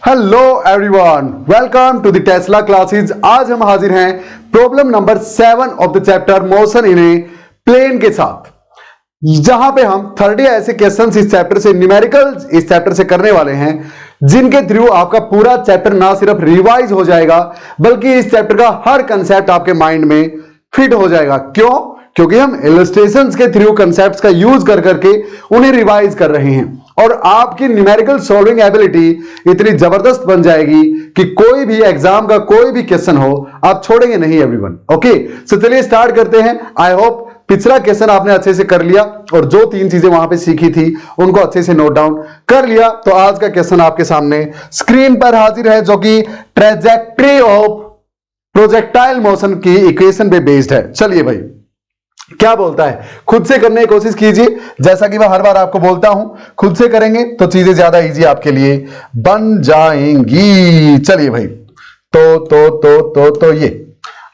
Hello everyone, welcome to the Tesla classes. आज हम हाजिर हैं problem number 7 of the chapter motion in a plane के साथ, जहां पे हम 30 ऐसे क्वेश्चंस इस चैप्टर से, न्यूमेरिकल इस चैप्टर से करने वाले हैं, जिनके थ्रू आपका पूरा चैप्टर ना सिर्फ रिवाइज हो जाएगा बल्कि इस चैप्टर का हर कंसेप्ट आपके माइंड में फिट हो जाएगा। क्यों? क्योंकि हम इलस्ट्रेशंस के थ्रू कंसेप्ट्स का यूज कर करके उन्हें रिवाइज कर रहे हैं और आपकी न्यूमेरिकल सॉल्विंग एबिलिटी इतनी जबरदस्त बन जाएगी कि कोई भी एग्जाम का कोई भी क्वेश्चन हो आप छोड़ेंगे नहीं एवरीवन। ओके, सो चलिए स्टार्ट करते हैं। आई होप पिछला क्वेश्चन आपने अच्छे से कर लिया और जो 3 चीजें वहां पे सीखी थी उनको अच्छे से नोट डाउन कर लिया। तो आज का क्वेश्चन आपके सामने स्क्रीन पर हाजिर है, जो कि ट्रेजेक्ट्री ऑफ प्रोजेक्टाइल मोशन की इक्वेशन पे बेस्ड है। चलिए भाई, क्या बोलता है खुद से करने की कोशिश कीजिए। जैसा कि मैं हर बार आपको बोलता हूं, खुद से करेंगे तो चीजें ज्यादा इजी आपके लिए बन जाएंगी। चलिए भाई, तो ये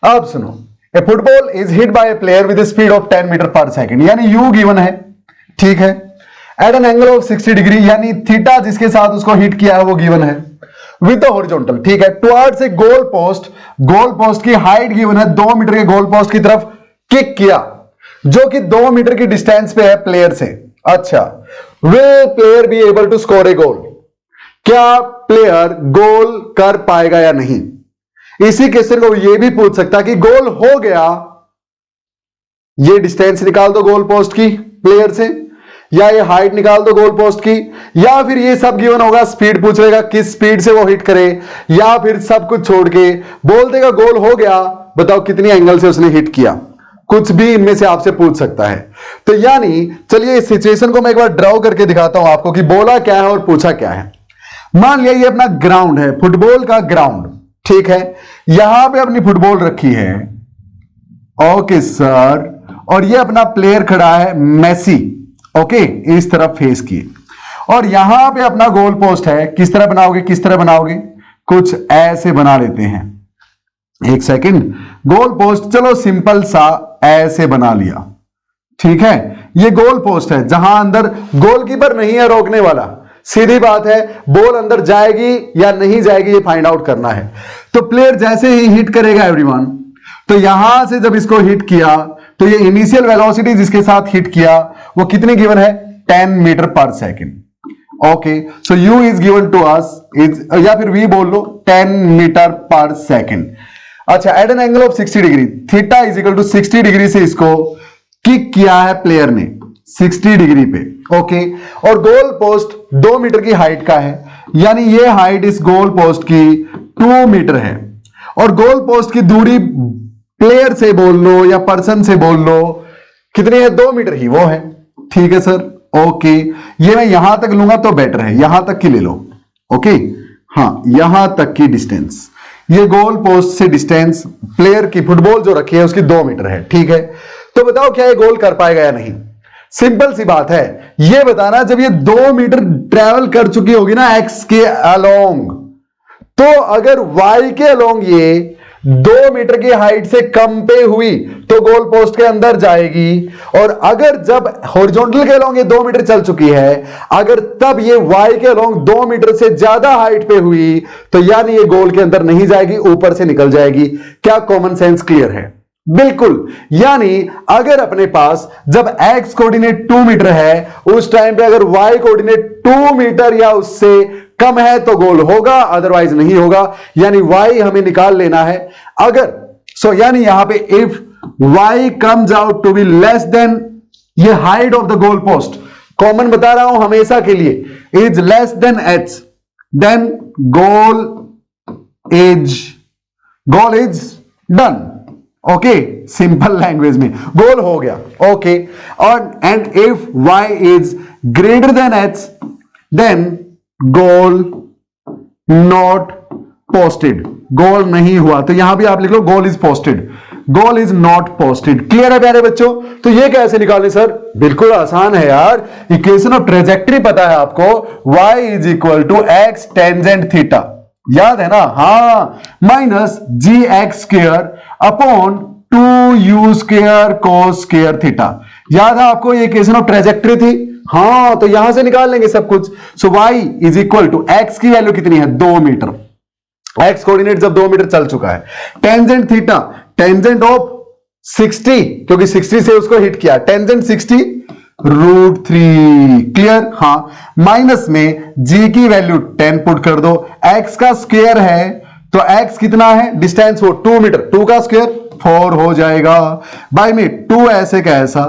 अब सुनो। A football is hit by a player with speed of 10 metre per second, यानी यू गिवन है, ठीक है, at an angle of 60 degree, यानी थीटा जिसके साथ उसको हिट किया है वो गिवन है, विद द हॉरिजॉन्टल, ठीक है, towards a goal post. Goal post की हाइट गिवन है, 2 मीटर के गोल पोस्ट की तरफ किक किया, जो कि 2 मीटर की डिस्टेंस पे है प्लेयर से। अच्छा, will player be able to score a goal? क्या प्लेयर गोल कर पाएगा या नहीं? इसी क्वेश्चन को यह भी पूछ सकता कि गोल हो गया, ये डिस्टेंस निकाल दो गोल पोस्ट की प्लेयर से, या ये हाइट निकाल दो गोल पोस्ट की, या फिर ये सब गिवन होगा, स्पीड पूछ लेगा किस स्पीड से वो हिट करे, या फिर सब कुछ छोड़ के बोल देगा गोल हो गया, बताओ कितनी एंगल से उसने हिट किया। कुछ भी इनमें से आपसे पूछ सकता है। तो यानी चलिए इस सिचुएशन को मैं एक बार ड्रॉ करके दिखाता हूं आपको कि बोला क्या है और पूछा क्या है। मान लिया ये अपना ग्राउंड है, फुटबॉल का ग्राउंड, ठीक है, यहां पे अपनी फुटबॉल रखी है, ओके सर, और ये अपना प्लेयर खड़ा है मेसी, ओके, इस तरफ फेस किए, और यहां पे अपना गोल पोस्ट है। किस तरह बनाओगे, किस तरह बनाओगे? कुछ ऐसे बना लेते हैं। एक सेकंड, गोल पोस्ट चलो सिंपल सा ऐसे बना लिया, ठीक है, ये गोल पोस्ट है जहां अंदर गोलकीपर नहीं है रोकने वाला। सीधी बात है, बॉल अंदर जाएगी या नहीं जाएगी ये फाइंड आउट करना है। तो प्लेयर जैसे ही हिट करेगा एवरीवन, तो यहां से जब इसको हिट किया तो ये इनिशियल वेलोसिटी जिसके साथ हिट किया वो कितनी गिवन है? 10 metre per second. Okay, so u is given to us is, या फिर वी बोल लो 10 मीटर पर सेकेंड। अच्छा, at an angle of 60 degree, theta is equal to 60 degree से इसको किक किया है प्लेयर ने 60 डिग्री पे, ओके, और गोल पोस्ट 2 मीटर की हाइट का है, यानी ये हाइट इस गोल पोस्ट की 2 मीटर है, और गोल पोस्ट की दूरी प्लेयर से बोल लो या पर्सन से बोल लो कितनी है? 2 मीटर ही वो है, ठीक है सर, ओके। ये मैं यहां तक लूंगा तो बेटर है, यहां तक की ले लो, ओके, हाँ, यहां तक की डिस्टेंस, ये गोल पोस्ट से डिस्टेंस प्लेयर की फुटबॉल जो रखी है उसकी 2 मीटर है, ठीक है। तो बताओ क्या ये गोल कर पाएगा या नहीं? सिंपल सी बात है, ये बताना जब ये 2 मीटर ट्रेवल कर चुकी होगी ना एक्स के अलोंग, तो अगर वाई के अलोंग ये 2 मीटर की हाइट से कम पे हुई तो गोल पोस्ट के अंदर जाएगी, और अगर जब हॉरिजॉन्टल के अलोंग ये 2 मीटर चल चुकी है, अगर तब ये वाई के अलोंग 2 मीटर से ज्यादा हाइट पे हुई तो यानी ये गोल के अंदर नहीं जाएगी, ऊपर से निकल जाएगी। क्या कॉमन सेंस क्लियर है? बिल्कुल। यानी अगर अपने पास जब एक्स कोऑर्डिनेट 2 मीटर है, उस टाइम पे अगर वाई कोऑर्डिनेट 2 मीटर या उससे कम है तो गोल होगा, अदरवाइज नहीं होगा। यानी वाई हमें निकाल लेना है। अगर यानी यहां पे if y comes out to be less than ये height of the goal post, common बता रहा हूं हमेशा के लिए, is less than h, then goal is done. Okay, simple language में गोल हो गया, ओके। और and if y is greater than h, then goal not posted, goal नहीं हुआ। तो यहां भी आप लिख लो goal is posted, goal is not posted. Clear है प्यारे बच्चों? तो ये कैसे निकालें सर? बिल्कुल आसान है यार, इक्वेशन ऑफ ट्रेजेक्ट्री पता है आपको, y is equal to x tangent theta, याद है ना? हाँ, माइनस जी x square upon 2u square cos square theta. याद है आपको ये इक्वेशन ऑफ ट्रेजेक्ट्री थी? हाँ, तो यहां से निकाल लेंगे सब कुछ। So y is equal to x की वैल्यू कितनी है 2 मीटर, x कोऑर्डिनेट जब 2 मीटर चल चुका है। टेंजेंट थीटा, टेंजेंट ऑफ 60, क्योंकि 60 से उसको हिट किया, टेंजेंट 60 √3, क्लियर। हाँ, माइनस में g की वैल्यू 10 पुट कर दो, x का स्क्वायर है तो x कितना है, डिस्टेंस वो 2 मीटर, 2 का स्क्वायर 4 हो जाएगा, बाय में 2 ऐसे का ऐसा,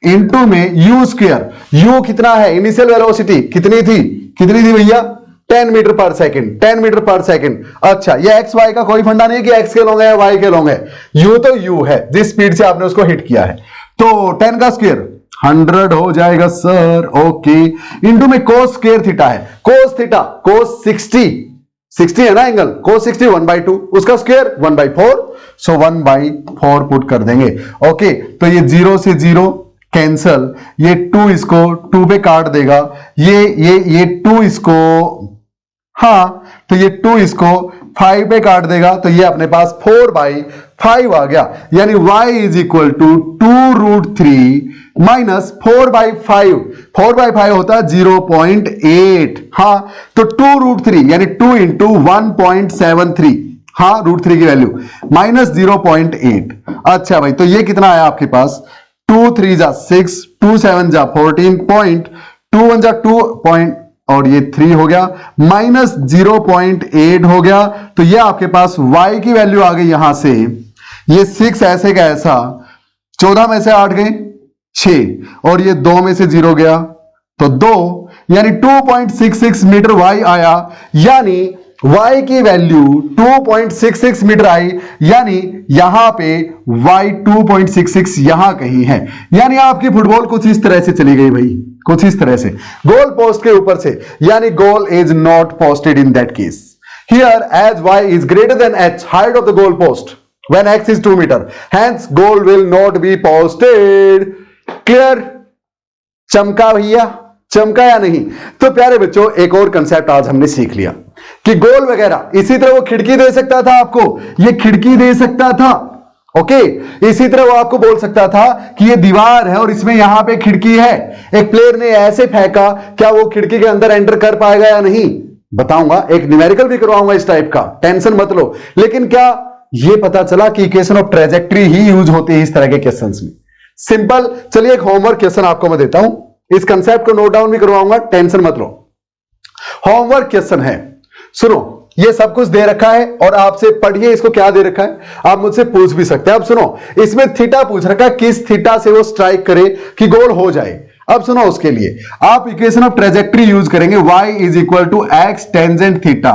इंटू में u स्क्वायर, u कितना है, इनिशियल वेलोसिटी कितनी थी भैया 10 metre per second, 10 metre per second. अच्छा, ये एक्स वाई का कोई फंडा नहीं कि एक्स के लॉन्ग है वाई के लॉन्ग है, u तो u है जिस स्पीड से आपने उसको हिट किया है, तो 10 का स्क्वायर 100 हो जाएगा सर, ओके। इंटू में कोस स्क्वायर थीटा है, कोस थीटा, कोस 60 है ना एंगल, कोस 60 1/2, उसका स्क्वायर 1/4, सो 1/4 पुट कर देंगे, ओके। तो ये 0 से 0 कैंसल, ये 2 इसको 2 पे काट देगा, ये 2 इसको, हाँ, तो ये 2 इसको 5 पे काट देगा, तो ये अपने पास 4/5 आ गया, यानी y is equal to 2√3 minus 4/5, 4/5 होता है 0.8, हाँ, तो 2√3 यानी 2 इंटू 1.73, हाँ, √3 की वैल्यू माइनस 0.8। अच्छा भाई, तो ये कितना आया आपके पास, 2 3 जा 6, 2 7 जा 14 पॉइंट, 2 1 जा 2 पॉइंट, और ये 3 हो गया, माइनस 0.8 हो गया। तो ये आपके पास y की वैल्यू आ गई यहां से, ये 6 ऐसे का ऐसा, 14 में से 8 गए 6, और ये 2 में से 0 गया तो 2, यानी 2.66 मीटर y आया, यानी y की वैल्यू 2.66 मीटर आई, यानी यहां पे y 2.66 यहां कहीं है, यानी आपकी फुटबॉल कुछ इस तरह से चली गई भाई, कुछ इस तरह से गोल पोस्ट के ऊपर से, यानी goal is not posted in that case. Here as y is greater than h, height of the goal post when x is 2 meter, hence goal will not be posted। Clear, चमका भैया, चमका या नहीं? तो प्यारे बच्चों, एक और कंसेप्ट आज हमने सीख लिया कि गोल वगैरह, इसी तरह वो खिड़की दे सकता था आपको, ये खिड़की दे सकता था, ओके। इसी तरह वो आपको बोल सकता था कि ये दीवार है और इसमें यहां पे खिड़की है, एक प्लेयर ने ऐसे फेंका, क्या वो खिड़की के अंदर एंटर कर पाएगा या नहीं, बताऊंगा, एक न्यूमेरिकल भी करवाऊंगा इस टाइप का, टेंशन मत लो। लेकिन क्या ये पता चला कि equation of trajectory he use होती है इस तरह के क्वेश्चंस में, सिंपल। चलिए एक होमवर्क क्वेश्चन आपको मैं देता हूं, इस कंसेप्ट को नोट डाउन भी करवाऊंगा, टेंशन मत लो। होमवर्क क्वेश्चन है, सुनो, ये सब कुछ दे रखा है और आपसे पढ़िए इसको, क्या दे रखा है, आप मुझसे पूछ भी सकते हैं। अब सुनो, इसमें थीटा पूछ रखा है, किस थीटा से वो स्ट्राइक करे कि गोल हो जाए। अब सुनो, उसके लिए आप इक्वेशन ऑफ ट्रेजेक्ट्री यूज करेंगे, y is equal to x tangent theta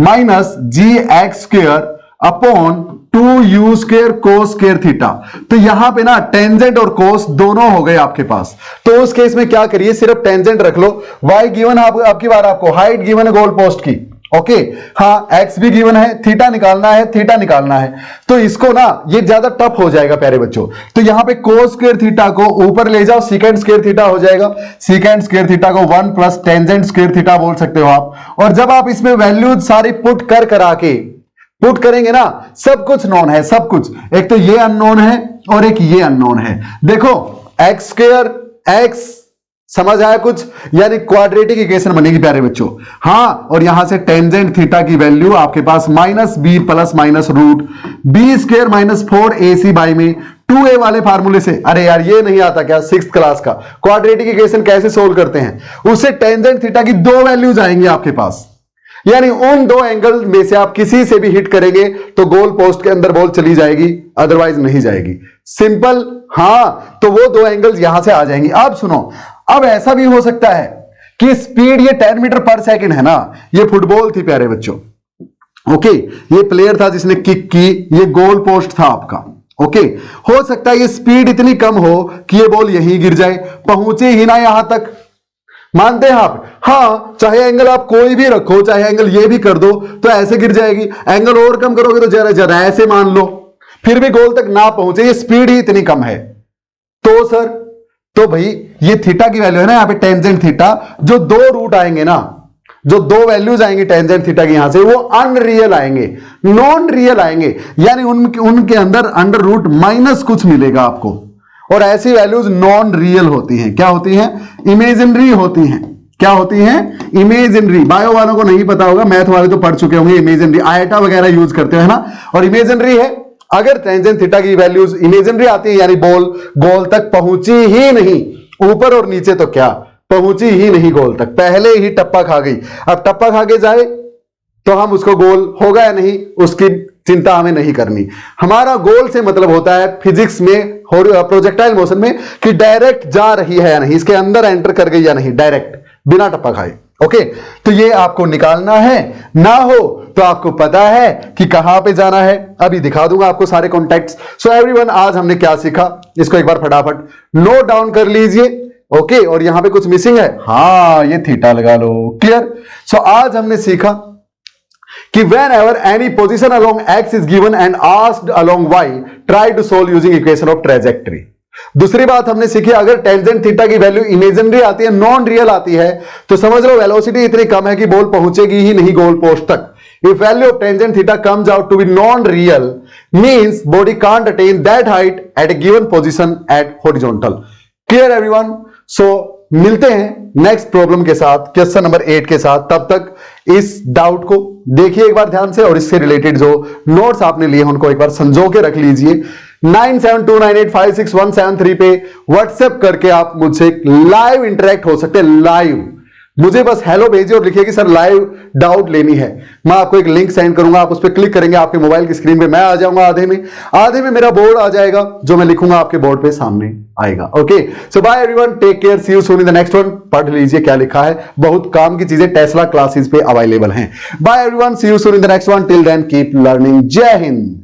minus ji x square upon 2u square cos square theta. तो यहां पे ना टेंजेंट और कोस दोनों हो गए आपके पास, तो उस केस में क्या करिए, सिर्फ टेंजेंट रख लो। y गिवन आपकी बार, आपको हाइट गिवन है गोल पोस्ट की, ओके, हाँ, x भी गिवन है, थीटा निकालना है, थीटा निकालना है, तो इसको ना ये ज्यादा टफ हो जाएगा प्यारे बच्चों। तो यहां पे कोस स्क्वायर थीटा को ऊपर ले जाओ, सीकेंड स्क्वायर थीटा हो जाएगा, सीकेंड स्क्वायर थीटा को 1 प्लस टेंजेंट स्क्वायर थीटा बोल सकते हो आप। और जब आप इसमें वैल्यूज सारी पुट करेंगे ना, सब कुछ नोन है, सब कुछ, एक तो ये अननोन है और एक ये अननोन है। देखो एक्स स्क्वायर एक्स, समझ आया कुछ, यानी क्वाड्रेटिक इक्वेशन बनेगी प्यारे बच्चों। हाँ, और यहां से टेंजेंट थीटा की वैल्यू आपके पास minus B plus minus root B square minus 4ac by में 2a वाले फार्मूले से। अरे यार, ये नहीं आता क्या 6th क्लास का क्वाड्रेटिक इक्वेशन कैसे सोल्व करते हैं, उससे टेंजेंट थीटा की 2 वैल्यूज आएंगी आपके पास, यानी उन 2 एंगल में से आप किसी से भी हिट करेंगे तो गोल पोस्ट के अंदर बॉल चली जाएगी, अदरवाइज नहीं जाएगी, सिंपल। हाँ, तो वो 2 एंगल्स यहां से आ जाएंगी। अब सुनो, अब ऐसा भी हो सकता है कि स्पीड ये 10 मीटर पर सेकंड है ना, ये फुटबॉल थी प्यारे बच्चों, ओके, ये प्लेयर था जिसने किक की, ये गोल पोस्ट था आपका, ओके। हो सकता है ये स्पीड इतनी कम हो कि ये बॉल यहीं गिर जाए, पहुंचे ही ना यहां तक, मानते हैं आप? हाँ, चाहे एंगल आप कोई भी रखो, चाहे एंगल ये भी कर दो तो ऐसे गिर जाएगी, एंगल और कम करोगे तो जरा जरा ऐसे मान लो, फिर भी गोल तक ना पहुंचे, ये स्पीड ही इतनी कम है। तो सर, तो भाई ये थीटा की वैल्यू है ना यहाँ पे टेंजेंट थीटा, जो 2 रूट आएंगे ना, जो 2 वैल्यूज आएंगे टेंजेंट थीटा की यहां से, वो अनरियल आएंगे, नॉन रियल आएंगे, यानी उनके अंदर अंडर रूट माइनस कुछ मिलेगा आपको, और ऐसी वैल्यूज नॉन रियल होती हैं। क्या होती हैं? इमेजिनरी होती हैं। क्या होती हैं? इमेजिनरी। बायो वालों को नहीं पता होगा, मैथ वाले तो पढ़ चुके होंगे। इमेजिनरी आयटा वगैरह यूज करते हैं ना, और इमेजिनरी है। अगर टेंजेंट थीटा की वैल्यूज इमेजिनरी आती है, यानी बॉल गोल तक पहुंची ही नहीं, ऊपर और नीचे तो क्या पहुंची ही नहीं गोल तक, पहले ही टप्पा खा गई। अब टप्पा खा के जाए तो हम उसको गोल होगा या नहीं उसकी चिंता हमें नहीं करनी। हमारा गोल से मतलब होता है फिजिक्स में, प्रोजेक्टाइल मोशन में, कि डायरेक्ट जा रही है या नहीं, इसके अंदर एंटर कर गई या नहीं, डायरेक्ट बिना टप्पा खाए। ओके, तो ये आपको निकालना है। ना हो तो आपको पता है कि कहां पे जाना है। अभी दिखा दूंगा आपको सारे कॉन्टैक्ट्स। सो एवरीवन, आज हमने क्या सीखा, इसको एक बार फटाफट नोट डाउन कर लीजिए। ओके, और यहां पे कुछ मिसिंग है, हाँ ये थीटा लगा लो। क्लियर? सो आज हमने सीखा कि whenever any position along x is given and asked along y, try to solve using equation of trajectory. दूसरी बात हमने सीखी, अगर टेंजेंट थीटा की वैल्यू इमेजिनरी आती है, नॉन रियल आती है, तो समझ लो वेलोसिटी इतनी कम है कि बॉल पहुंचेगी ही नहीं गोल पोस्ट तक। If value of tangent theta comes out to be non-real, means body can't attain that height at a given position at horizontal. Clear everyone? So मिलते हैं नेक्स्ट प्रॉब्लम के साथ, क्वेश्चन नंबर 8 के साथ। तब तक इस डाउट को देखिए एक बार ध्यान से, और इससे रिलेटेड जो नोट्स आपने लिए उनको एक बार संजो के रख लीजिए। 9729856173 पे व्हाट्सएप करके आप मुझसे लाइव इंटरेक्ट हो सकते हैं। लाइव मुझे बस हेलो भेजिए और लिखिए कि सर लाइव डाउट लेनी है। मैं आपको एक लिंक सेंड करूंगा, आप उस पर क्लिक करेंगे, आपके मोबाइल की स्क्रीन पे मैं आ जाऊंगा, आधे में मेरा बोर्ड आ जाएगा, जो मैं लिखूंगा आपके बोर्ड पे सामने आएगा। Okay, so bye everyone, take care, see you soon in the next one. पढ़ लीजिए क्या लिखा है, बहुत काम की चीजें टेस्ला क्लासेस पे अवेलेबल हैं। Bye everyone, see you soon in the next one. Till then keep learning. Jai Hind.